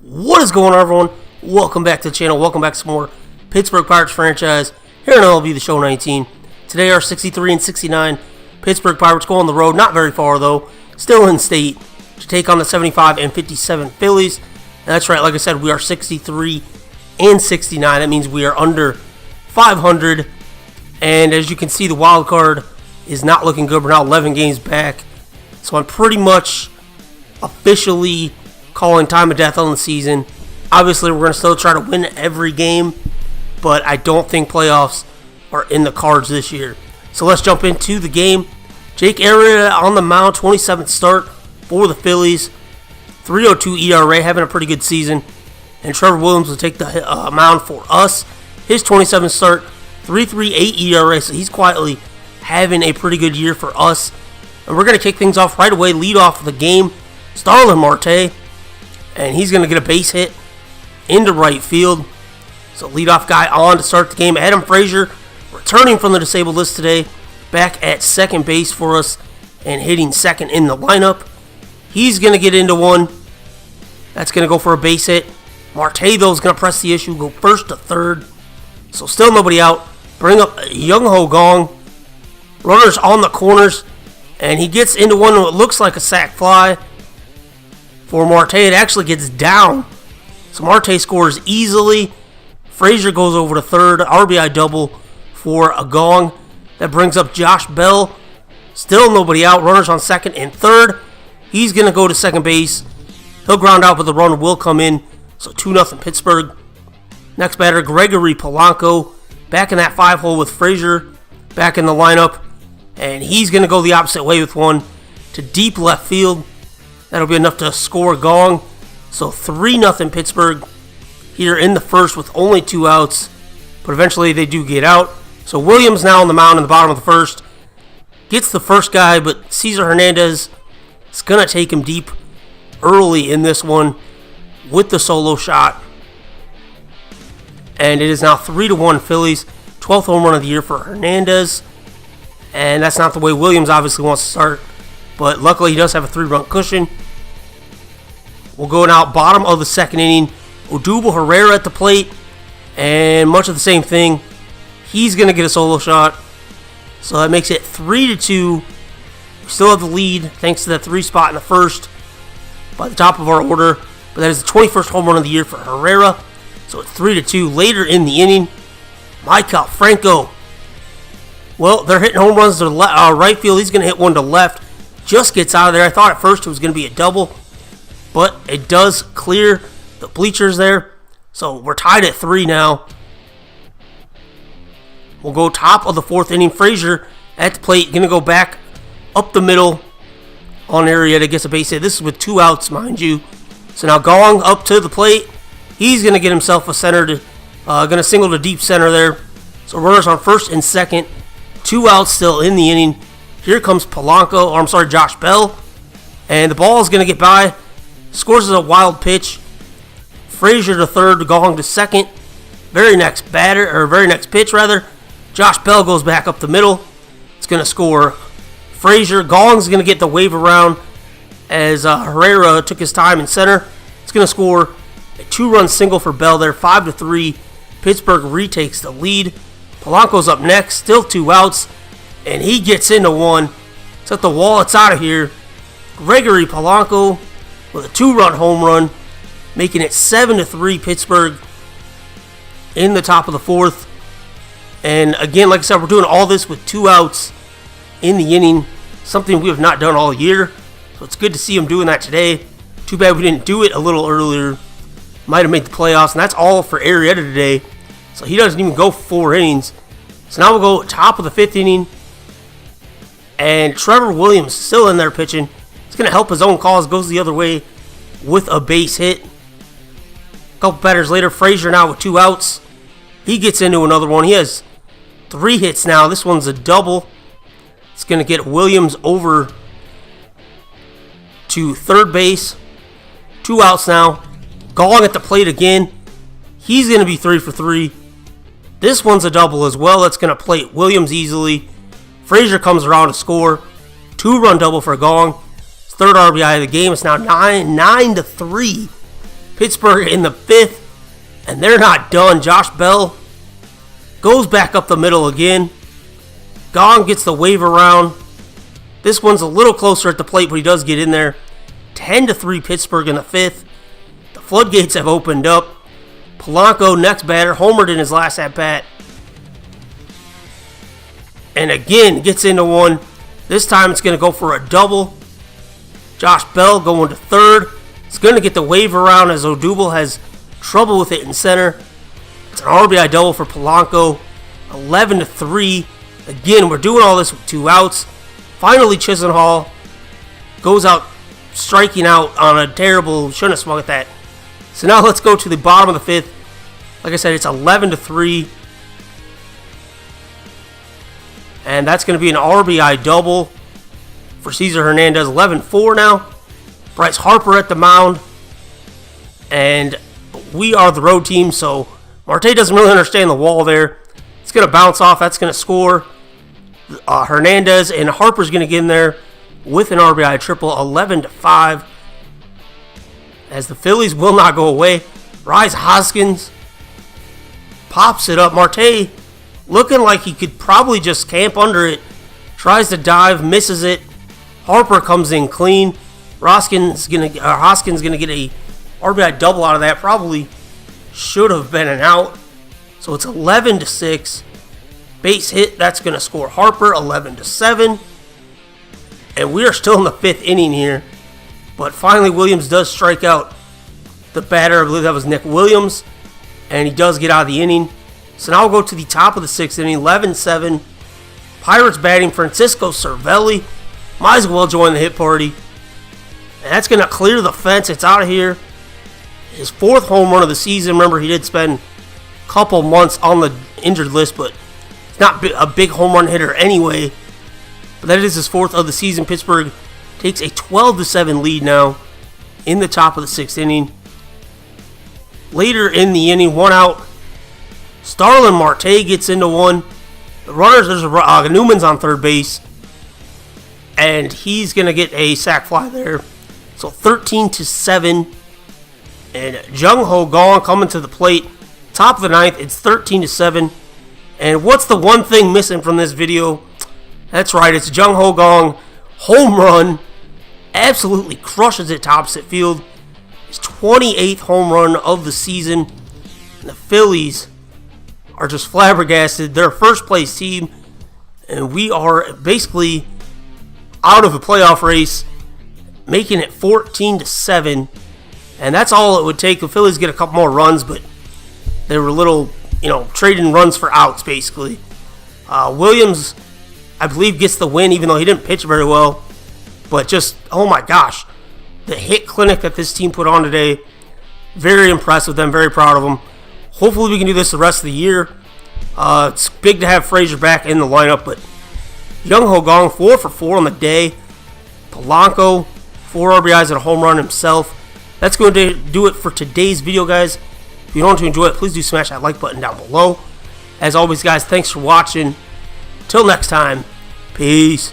What is going on, everyone? Welcome back to the channel. Welcome back to some more Pittsburgh Pirates franchise here in MLB The Show 19. Today our 63 and 69 Pittsburgh Pirates go on the road, not very far though, still in state, to take on the 75 and 57 Phillies. And that's right, like I said, we are 63 and 69. That means we are under 500. And as you can see, the wild card is not looking good. We're now 11 games back. So I'm pretty much officially calling time of death on the season. Obviously, we're going to still try to win every game, but I don't think playoffs are in the cards this year. So let's jump into the game. Jake Arrieta on the mound, 27th start for the Phillies. 3.02 ERA, having a pretty good season. And Trevor Williams will take the mound for us. His 27th start, 3.38 ERA, so he's quietly having a pretty good year for us. And we're going to kick things off right away, lead off the game. Starlin Marte, and he's going to get a base hit into right field. So leadoff guy on to start the game. Adam Frazier, returning from the disabled list today, back at second base for us and hitting second in the lineup. He's going to get into one. That's going to go for a base hit. Marte, though, is going to press the issue, go first to third. So still nobody out. Bring up Young Ho Gong. Runners on the corners, and he gets into one that looks like a sac fly. For Marte, it actually gets down. So Marte scores easily. Frazier goes over to third. RBI double for a Gong. That brings up Josh Bell. Still nobody out. Runners on second and third. He's going to go to second base. He'll ground out, but the run will come in. So 2-0 Pittsburgh. Next batter, Gregory Polanco. Back in that 5-hole with Frazier. Back in the lineup. And he's going to go the opposite way with one to deep left field. That'll be enough to score Gong. So 3-0 Pittsburgh here in the first with only 2 outs. But eventually they do get out. So Williams now on the mound in the bottom of the first. Gets the first guy, but Cesar Hernandez is going to take him deep early in this one with the solo shot. And it is now 3-1 Phillies. 12th home run of the year for Hernandez. And that's not the way Williams obviously wants to start. But luckily he does have a 3-run cushion. We'll go now bottom of the second inning. Odubel Herrera at the plate. And much of the same thing. He's going to get a solo shot. So that makes it 3-2. We still have the lead thanks to that 3 spot in the first by the top of our order. But that is the 21st home run of the year for Herrera. So it's 3-2. Later in the inning, Maikel Franco. Well, they're hitting home runs to right field. He's going to hit one to left. Just gets out of there. I thought at first it was going to be a double, but it does clear the bleachers there. So we're tied at 3 now. We'll go top of the 4th inning. Frazier at the plate. Going to go back up the middle on Arrieta. Gets a base hit. This is with 2 outs, mind you. So now Gong up to the plate. He's going to get himself a center. Going to single to deep center there. So runners on first and second. 2 outs still in the inning. Here comes Josh Bell. And the ball is going to get by. Scores a wild pitch. Frazier to third, Gong to second. Very next pitch. Josh Bell goes back up the middle. It's going to score Frazier. Gong's going to get the wave around as Herrera took his time in center. It's going to score a 2-run single for Bell there. 5-3. Pittsburgh retakes the lead. Polanco's up next. Still 2 outs. And he gets into one. It's at the wall. It's out of here. Gregory Polanco with a 2-run home run, making it 7-3 Pittsburgh in the top of the 4th. And again, like I said, we're doing all this with 2 outs in the inning, something we have not done all year. So it's good to see him doing that today. Too bad we didn't do it a little earlier. Might have made the playoffs, and that's all for Arrieta today. So he doesn't even go 4 innings. So now we'll go top of the 5th inning. And Trevor Williams still in there pitching. He's going to help his own cause. Goes the other way with a base hit. A couple batters later, Frazier now with 2 outs. He gets into another one. He has 3 hits now. This one's a double. It's going to get Williams over to third base. 2 outs now. Gong at the plate again. He's going to be 3 for 3. This one's a double as well. That's going to plate Williams easily. Frazier comes around to score. 2-run double for Gong. His 3rd RBI of the game. It's now 9-3 Pittsburgh in the 5th, and they're not done. Josh Bell goes back up the middle again. Gong gets the wave around. This one's a little closer at the plate, but he does get in there. 10-3 Pittsburgh in the 5th. The floodgates have opened up. Polanco, next batter, homered in his last at-bat. And again, gets into one. This time it's going to go for a double. Josh Bell going to third. It's going to get the wave around as Odubel has trouble with it in center. It's an RBI double for Polanco. 11-3. Again, we're doing all this with 2 outs. Finally, Chisenhall goes out striking out on a terrible, shouldn't have swung at that. So now let's go to the bottom of the 5th. Like I said, it's 11-3. And that's going to be an RBI double for Cesar Hernandez. 11-4 now. Bryce Harper at the mound. And we are the road team, so Marte doesn't really understand the wall there. It's going to bounce off. That's going to score. Hernandez and Harper's going to get in there with an RBI triple. 11-5. As the Phillies will not go away. Rhys Hoskins pops it up. Marte looking like he could probably just camp under it. Tries to dive, misses it. Harper comes in clean. Hoskins gonna get a RBI double out of that. Probably should have been an out. So it's 11-6. Base hit, that's going to score Harper. 11-7. And we are still in the 5th inning here. But finally, Williams does strike out the batter. I believe that was Nick Williams. And he does get out of the inning. So now we'll go to the top of the 6th inning. 11-7. Pirates batting. Francisco Cervelli. Might as well join the hit party. And that's going to clear the fence. It's out of here. His 4th home run of the season. Remember, he did spend a couple months on the injured list, but it's not a big home run hitter anyway. But that is his 4th of the season. Pittsburgh takes a 12-7 lead now in the top of the 6th inning. Later in the inning, 1 out. Starlin Marte gets into one. The runners, there's Newman's on third base. And he's going to get a sac fly there. So 13-7. And Jung Ho Gong coming to the plate. Top of the 9th, it's 13-7. And what's the one thing missing from this video? That's right, it's Jung Ho Gong. Home run. Absolutely crushes it opposite field. His 28th home run of the season. And the Phillies are just flabbergasted. They're a first place team. And we are basically out of the playoff race. Making it 14-7. And that's all it would take. The Phillies get a couple more runs, but they were a little, trading runs for outs, basically. Williams, I believe, gets the win, even though he didn't pitch very well. But just, oh my gosh, the hit clinic that this team put on today, very impressed with them, very proud of them. Hopefully we can do this the rest of the year. It's big to have Frazier back in the lineup, but Jung Ho Gong, 4 for 4 on the day. Polanco, 4 RBIs and a home run himself. That's going to do it for today's video, guys. If you want to enjoy it, please do smash that like button down below. As always, guys, thanks for watching. Till next time, peace.